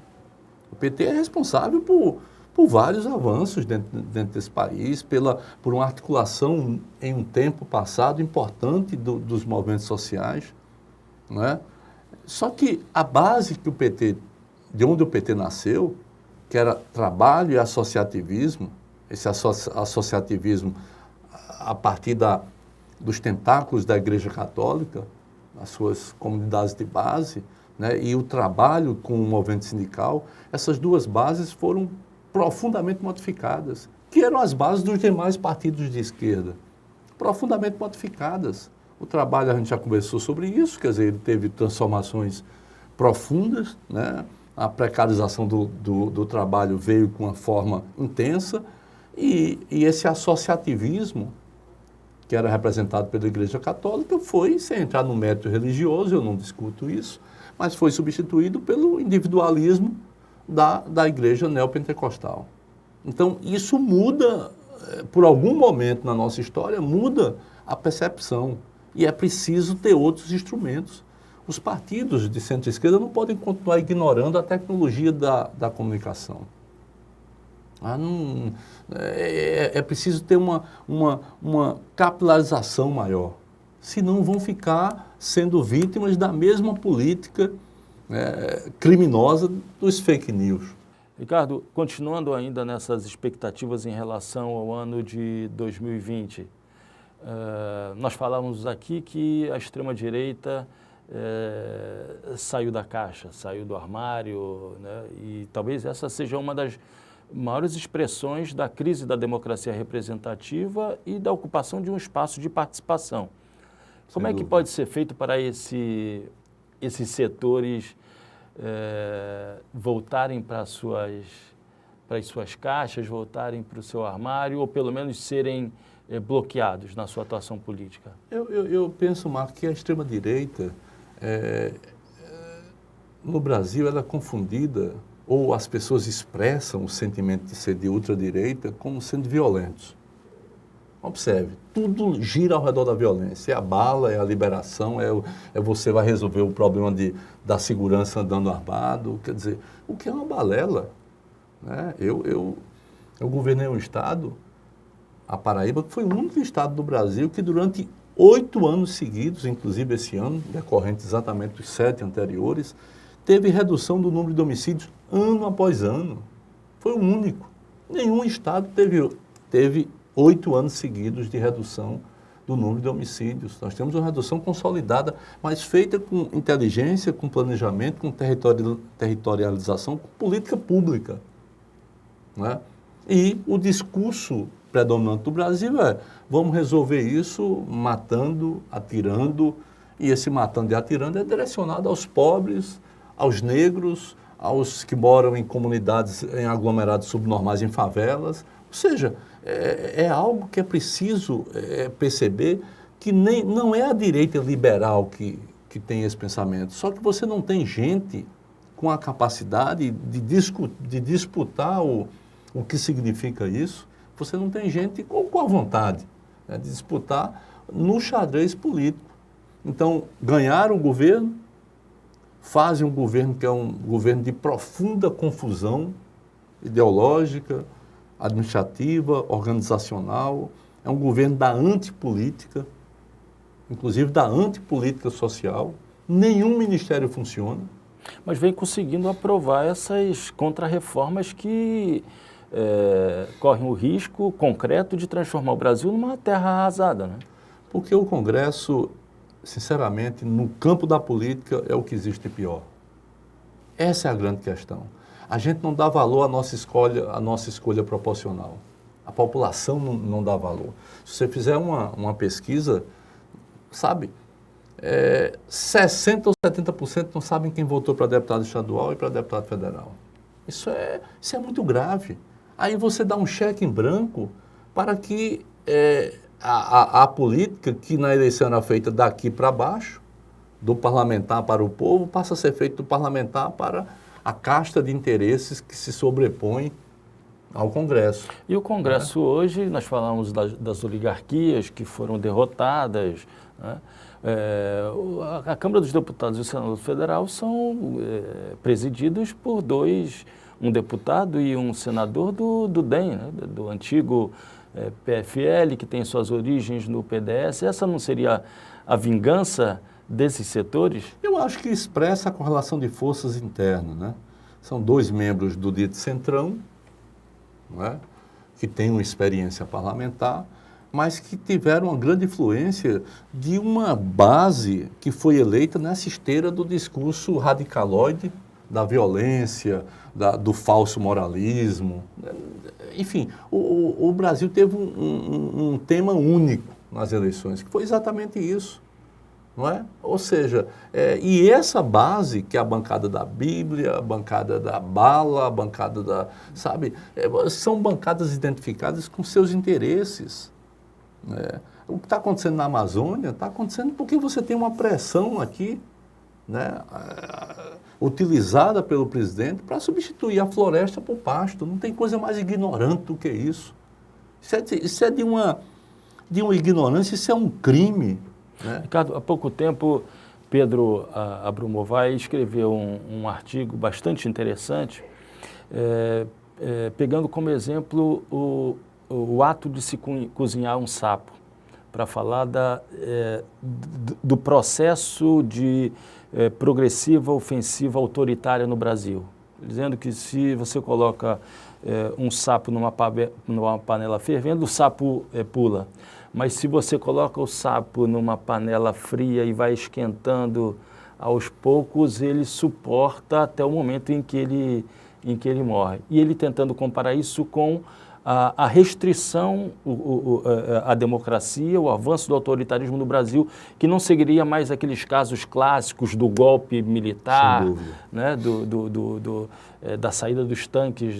O PT é responsável por vários avanços dentro desse país, por uma articulação em um tempo passado importante dos movimentos sociais, não é? Só que a base que de onde o PT nasceu, que era trabalho e associativismo, esse associativismo a partir dos tentáculos da Igreja Católica, as suas comunidades de base, né, e o trabalho com o movimento sindical, essas duas bases foram profundamente modificadas, que eram as bases dos demais partidos de esquerda, profundamente modificadas. O trabalho, a gente já conversou sobre isso, quer dizer, ele teve transformações profundas, né? A precarização do trabalho veio com uma forma intensa e esse associativismo, que era representado pela Igreja Católica, foi, sem entrar no mérito religioso, eu não discuto isso, mas foi substituído pelo individualismo da Igreja neopentecostal. Então, isso muda, por algum momento na nossa história, muda a percepção. E é preciso ter outros instrumentos. Os partidos de centro-esquerda não podem continuar ignorando a tecnologia da comunicação. É preciso ter uma capilarização maior. Senão vão ficar sendo vítimas da mesma política criminosa dos fake news. Ricardo, continuando ainda nessas expectativas em relação ao ano de 2020, nós falamos aqui que a extrema-direita saiu da caixa, saiu do armário, né? E talvez essa seja uma das maiores expressões da crise da democracia representativa e da ocupação de um espaço de participação. Como é que pode ser feito para esses setores voltarem para as suas caixas, voltarem para o seu armário, ou pelo menos serem bloqueados na sua atuação política? Eu penso, Marco, que a extrema-direita, no Brasil, ela é confundida, ou as pessoas expressam o sentimento de ser de ultradireita como sendo violentos. Observe, tudo gira ao redor da violência. É a bala, é a liberação, você vai resolver o problema da segurança andando armado. Quer dizer, o que é uma balela, né? Eu governei um estado, a Paraíba, que foi o único estado do Brasil que durante 8 anos seguidos, inclusive esse ano, decorrente exatamente dos 7 anteriores, teve redução do número de homicídios ano após ano. Foi o único. Nenhum estado teve 8 anos seguidos de redução do número de homicídios. Nós temos uma redução consolidada, mas feita com inteligência, com planejamento, com territorialização, com política pública, né? E o discurso predominante do Brasil vamos resolver isso matando, atirando, e esse matando e atirando é direcionado aos pobres, aos negros, aos que moram em comunidades, em aglomerados subnormais, em favelas. Ou seja, é algo que é preciso perceber que não é a direita liberal que que têm esse pensamento. Só que você não tem gente com a capacidade de disputar o que significa isso. Você não tem gente com a vontade, né, de disputar no xadrez político. Então, ganharam o governo, fazem um governo que é um governo de profunda confusão ideológica, administrativa, organizacional. É um governo da antipolítica, inclusive da antipolítica social. Nenhum ministério funciona. Mas vem conseguindo aprovar essas contrarreformas que correm o risco concreto de transformar o Brasil numa terra arrasada, né? Porque o Congresso, sinceramente, no campo da política é o que existe de pior. Essa é a grande questão. A gente não dá valor à nossa escolha proporcional. A população não dá valor. Se você fizer uma pesquisa, sabe, 60% ou 70% não sabem quem votou para deputado estadual e para deputado federal. Isso é muito grave. Aí você dá um cheque em branco para que a política, que na eleição era feita daqui para baixo, do parlamentar para o povo, passa a ser feita do parlamentar para a casta de interesses que se sobrepõe ao Congresso. E o Congresso hoje, nós falamos das oligarquias que foram derrotadas, né? A Câmara dos Deputados e o Senado Federal são presididos por um deputado e um senador do DEM, né? Do antigo PFL, que tem suas origens no PDS. Essa não seria a vingança desses setores? Eu acho que expressa a correlação de forças interna, né? São dois membros do dito Centrão, não é? Que têm uma experiência parlamentar, mas que tiveram uma grande influência de uma base que foi eleita nessa esteira do discurso radicaloide, da violência, do falso moralismo. Enfim, o Brasil teve um tema único nas eleições, que foi exatamente isso. Não é? Ou seja, e essa base, que é a bancada da Bíblia, a bancada da bala, a bancada sabe, são bancadas identificadas com seus interesses. O que está acontecendo na Amazônia está acontecendo porque você tem uma pressão aqui, né, utilizada pelo presidente para substituir a floresta por pasto. Não tem coisa mais ignorante do que isso. Isso é de uma ignorância, isso é um crime. Né? Ricardo, há pouco tempo, Pedro Abrumovay escreveu um artigo bastante interessante, pegando como exemplo o ato de se cozinhar um sapo, para falar do processo de progressiva ofensiva autoritária no Brasil. Dizendo que se você coloca um sapo numa panela fervendo, o sapo pula. Mas se você coloca o sapo numa panela fria e vai esquentando aos poucos, ele suporta até o momento em que ele morre. E ele tentando comparar isso com a restrição à democracia, o avanço do autoritarismo no Brasil, que não seguiria mais aqueles casos clássicos do golpe militar, né, da saída dos tanques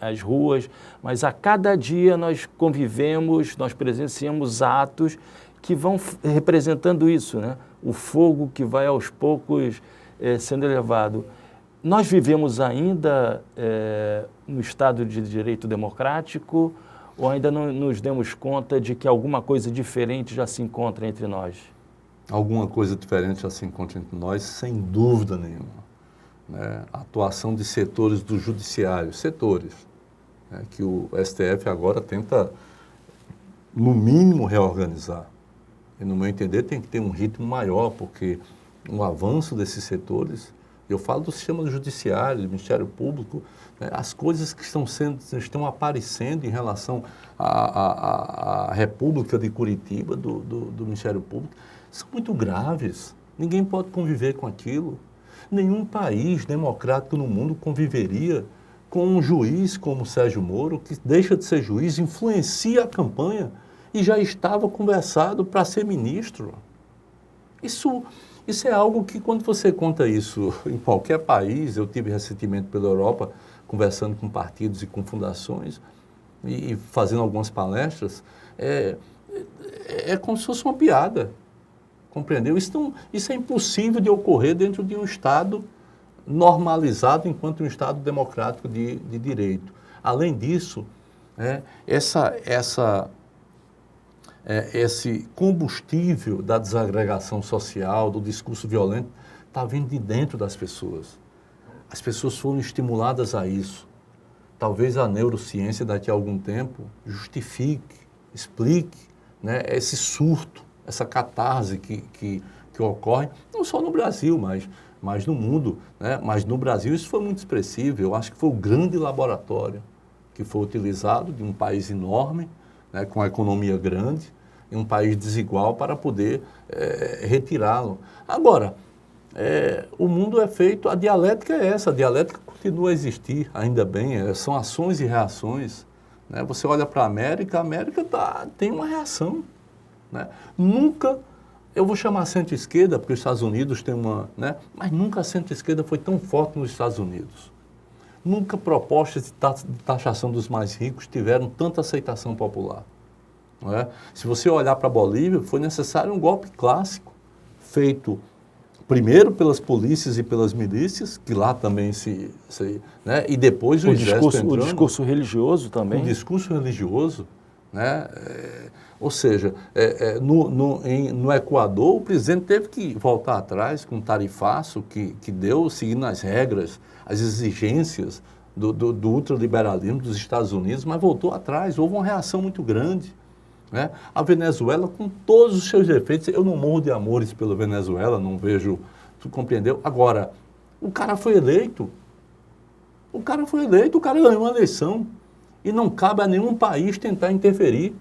às ruas, mas a cada dia nós convivemos, nós presenciamos atos que vão representando isso, né? O fogo que vai aos poucos sendo elevado. Nós vivemos ainda no Estado de Direito Democrático ou ainda não nos demos conta de que alguma coisa diferente já se encontra entre nós? Alguma coisa diferente já se encontra entre nós, sem dúvida nenhuma. Né? A atuação de setores do judiciário, né? Que o STF agora tenta, no mínimo, reorganizar. E, no meu entender, tem que ter um ritmo maior, porque o avanço desses setores... Eu falo do sistema judiciário, do Ministério Público, né, as coisas que estão aparecendo em relação à República de Curitiba, do Ministério Público, são muito graves. Ninguém pode conviver com aquilo. Nenhum país democrático no mundo conviveria com um juiz como Sérgio Moro, que deixa de ser juiz, influencia a campanha e já estava conversado para ser ministro. Isso é algo que, quando você conta isso em qualquer país, eu tive recentemente pela Europa, conversando com partidos e com fundações e fazendo algumas palestras, é como se fosse uma piada. Compreendeu? Isso é impossível de ocorrer dentro de um Estado normalizado enquanto um Estado democrático de direito. Além disso, esse combustível da desagregação social, do discurso violento, está vindo de dentro das pessoas. As pessoas foram estimuladas a isso. Talvez a neurociência daqui a algum tempo justifique, explique, né, esse surto, essa catarse que ocorre, não só no Brasil, mas no mundo, né? Mas no Brasil isso foi muito expressivo. Eu acho que foi o grande laboratório que foi utilizado de um país enorme, né, com a economia grande, em um país desigual para poder retirá-lo. Agora, o mundo é feito, a dialética é essa, a dialética continua a existir, ainda bem, são ações e reações. Né? Você olha para a América tem uma reação. Né? Nunca, eu vou chamar centro-esquerda, porque os Estados Unidos têm uma... Né? Mas nunca a centro-esquerda foi tão forte nos Estados Unidos. Nunca propostas de taxação dos mais ricos tiveram tanta aceitação popular. Não é? Se você olhar para a Bolívia, foi necessário um golpe clássico, feito primeiro pelas polícias e pelas milícias, que lá também né? E depois o exército entrando. O discurso religioso também. O discurso religioso, né? Ou seja, no Equador, o presidente teve que voltar atrás com um tarifaço que deu, seguindo as regras, as exigências do ultraliberalismo dos Estados Unidos, mas voltou atrás, houve uma reação muito grande. Né? A Venezuela, com todos os seus defeitos, eu não morro de amores pela Venezuela, não vejo, tu compreendeu? Agora, o cara foi eleito, o cara ganhou uma eleição, e não cabe a nenhum país tentar interferir,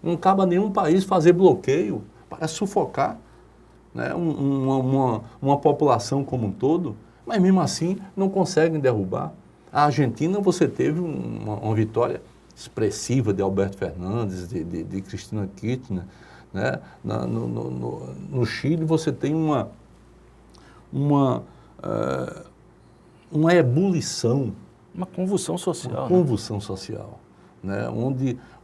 não cabe a nenhum país fazer bloqueio para sufocar, né, uma população como um todo, mas mesmo assim não conseguem derrubar. A Argentina, você teve uma vitória expressiva de Alberto Fernandes, de Cristina Kirchner, né? No Chile você tem uma ebulição, uma convulsão social. Uma convulsão social, né?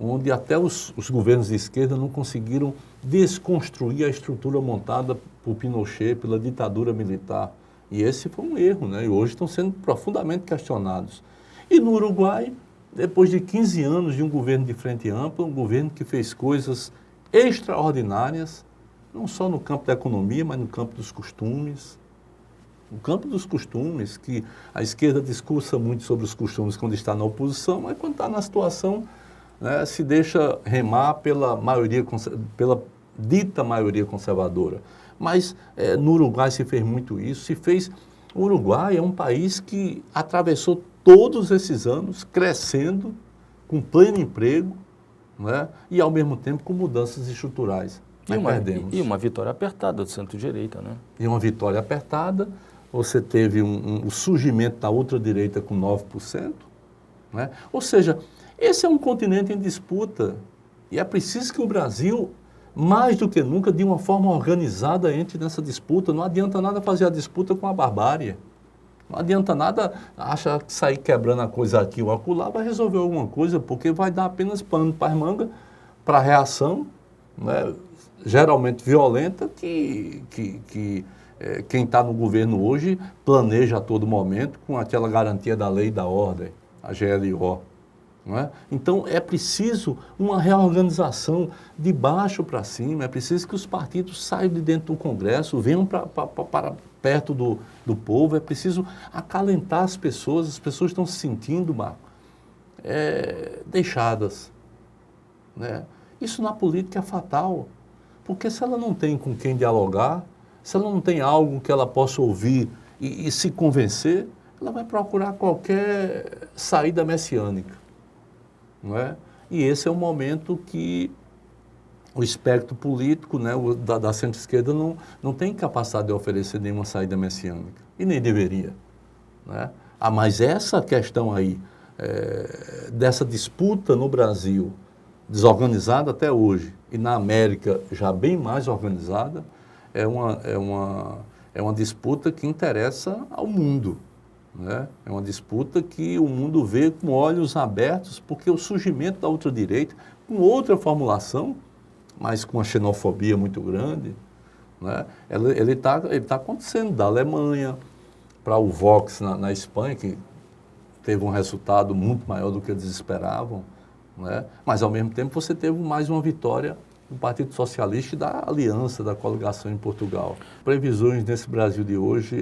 Onde até os governos de esquerda não conseguiram desconstruir a estrutura montada por Pinochet, pela ditadura militar. E esse foi um erro, né? E hoje estão sendo profundamente questionados. E no Uruguai, depois de 15 anos de um governo de frente ampla, um governo que fez coisas extraordinárias, não só no campo da economia, mas no campo dos costumes. No campo dos costumes, que a esquerda discursa muito sobre os costumes quando está na oposição, mas quando está na situação, né, se deixa remar pela dita maioria conservadora. Mas no Uruguai se fez muito isso, O Uruguai é um país que atravessou todos esses anos crescendo, com pleno emprego, né? E ao mesmo tempo com mudanças estruturais. E uma vitória apertada do centro-direita, né? E uma vitória apertada, você teve o surgimento da ultradireita com 9%, né? Ou seja, esse é um continente em disputa e é preciso que o Brasil, mais do que nunca, de uma forma organizada, entre nessa disputa. Não adianta nada fazer a disputa com a barbárie. Não adianta nada achar que sair quebrando a coisa aqui ou acolá vai resolver alguma coisa, porque vai dar apenas pano para as mangas, para a reação, né, geralmente violenta, que quem está no governo hoje planeja a todo momento com aquela garantia da lei e da ordem, a GLO. Não é? Então, é preciso uma reorganização de baixo para cima, é preciso que os partidos saiam de dentro do Congresso, venham para perto do povo, é preciso acalentar as pessoas estão se sentindo, Marco, deixadas. Né? Isso na política é fatal, porque se ela não tem com quem dialogar, se ela não tem algo que ela possa ouvir e se convencer, ela vai procurar qualquer saída messiânica. Não é? E esse é o momento que o espectro político, né, da centro-esquerda não tem capacidade de oferecer nenhuma saída messiânica, e nem deveria. Né? Mas essa questão aí, dessa disputa no Brasil, desorganizada até hoje, e na América já bem mais organizada, é uma disputa que interessa ao mundo. Né? É uma disputa que o mundo vê com olhos abertos, porque o surgimento da ultradireita, com outra formulação, mas com uma xenofobia muito grande, né? Ele tá acontecendo da Alemanha para o Vox na Espanha, que teve um resultado muito maior do que eles esperavam, né? Mas, ao mesmo tempo, você teve mais uma vitória do Partido Socialista e da Aliança, da coligação em Portugal. Previsões nesse Brasil de hoje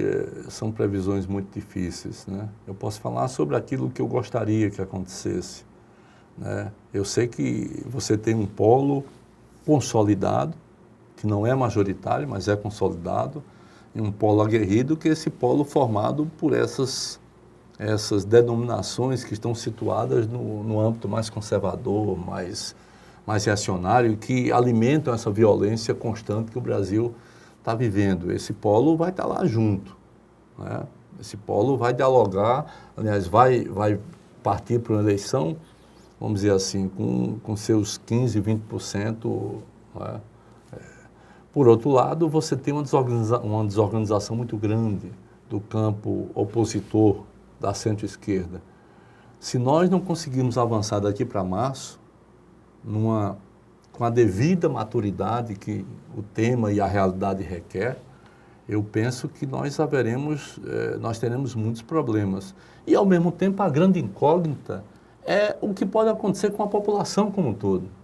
são previsões muito difíceis, né? Eu posso falar sobre aquilo que eu gostaria que acontecesse, né? Eu sei que você tem um polo consolidado, que não é majoritário, mas é consolidado, e um polo aguerrido, que é esse polo formado por essas denominações que estão situadas no âmbito mais conservador, mais reacionário, que alimentam essa violência constante que o Brasil está vivendo. Esse polo vai estar lá junto, né? Esse polo vai dialogar, aliás, vai partir para uma eleição, vamos dizer assim, com seus 15%, 20%, né? Por outro lado, você tem uma desorganização muito grande do campo opositor da centro-esquerda. Se nós não conseguirmos avançar daqui para março, com a devida maturidade que o tema e a realidade requer, eu penso que nós teremos muitos problemas. E, ao mesmo tempo, a grande incógnita é o que pode acontecer com a população como um todo.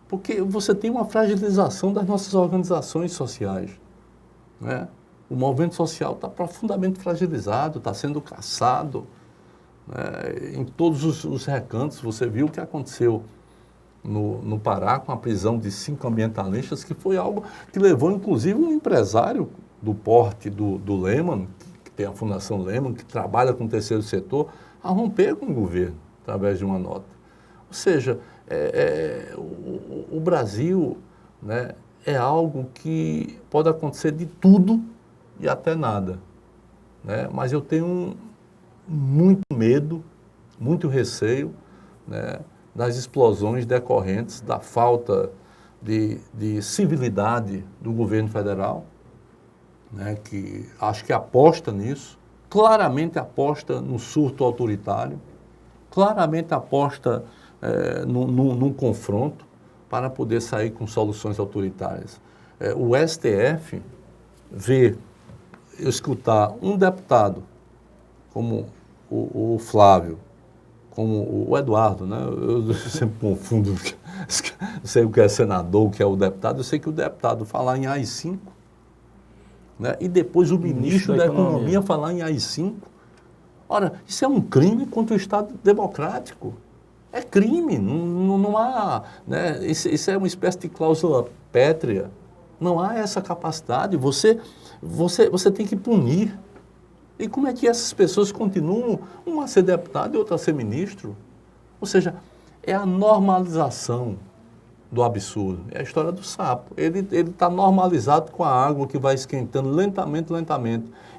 Porque você tem uma fragilização das nossas organizações sociais, né? O movimento social está profundamente fragilizado, está sendo caçado, né? Em todos os recantos. Você viu o que aconteceu no Pará com a prisão de 5 ambientalistas, que foi algo que levou, inclusive, um empresário do porte do Lehman, que tem a Fundação Lehman, que trabalha com o terceiro setor, a romper com o governo, através de uma nota. Ou seja, o Brasil, né, é algo que pode acontecer de tudo e até nada, né? Mas eu tenho muito medo, muito receio, né, das explosões decorrentes da falta de civilidade do governo federal, né, que acho que aposta nisso, claramente aposta no surto autoritário, claramente aposta num confronto para poder sair com soluções autoritárias. O STF escutar um deputado como o Flávio, como o Eduardo, né? Eu sempre confundo, não sei o que é senador, o que é o deputado, eu sei que o deputado falar em AI-5, né? E depois o ministro da Economia falar em AI-5. Ora, isso é um crime contra o Estado democrático. É crime, não há, né? Isso é uma espécie de cláusula pétrea. Não há essa capacidade. Você tem que punir. E como é que essas pessoas continuam, uma a ser deputado e outra a ser ministro? Ou seja, é a normalização do absurdo. É a história do sapo. Ele está normalizado com a água que vai esquentando lentamente.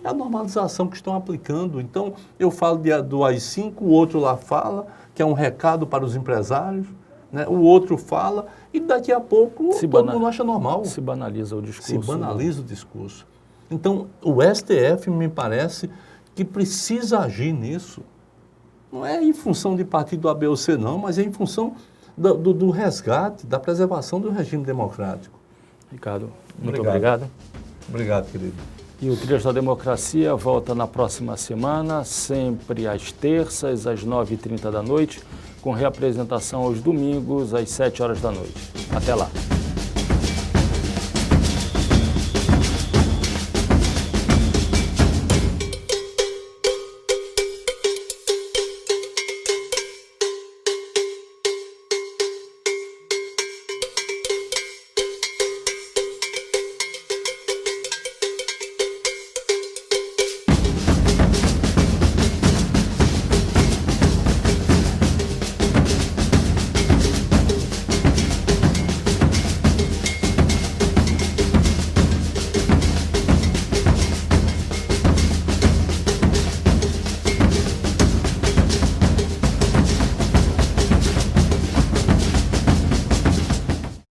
É a normalização que estão aplicando. Então, eu falo do AI-5, o outro lá fala, que é um recado para os empresários, né? O outro fala, e daqui a pouco todo mundo acha normal. Se banaliza o discurso. Se banaliza o discurso. Então, o STF me parece que precisa agir nisso. Não é em função de partido A, B ou C, não, mas é em função do resgate, da preservação do regime democrático. Ricardo, muito obrigado. Obrigado, querido. E o Trilhas da Democracia volta na próxima semana, sempre às terças, às 9h30 da noite, com reapresentação aos domingos, às 7 horas da noite. Até lá.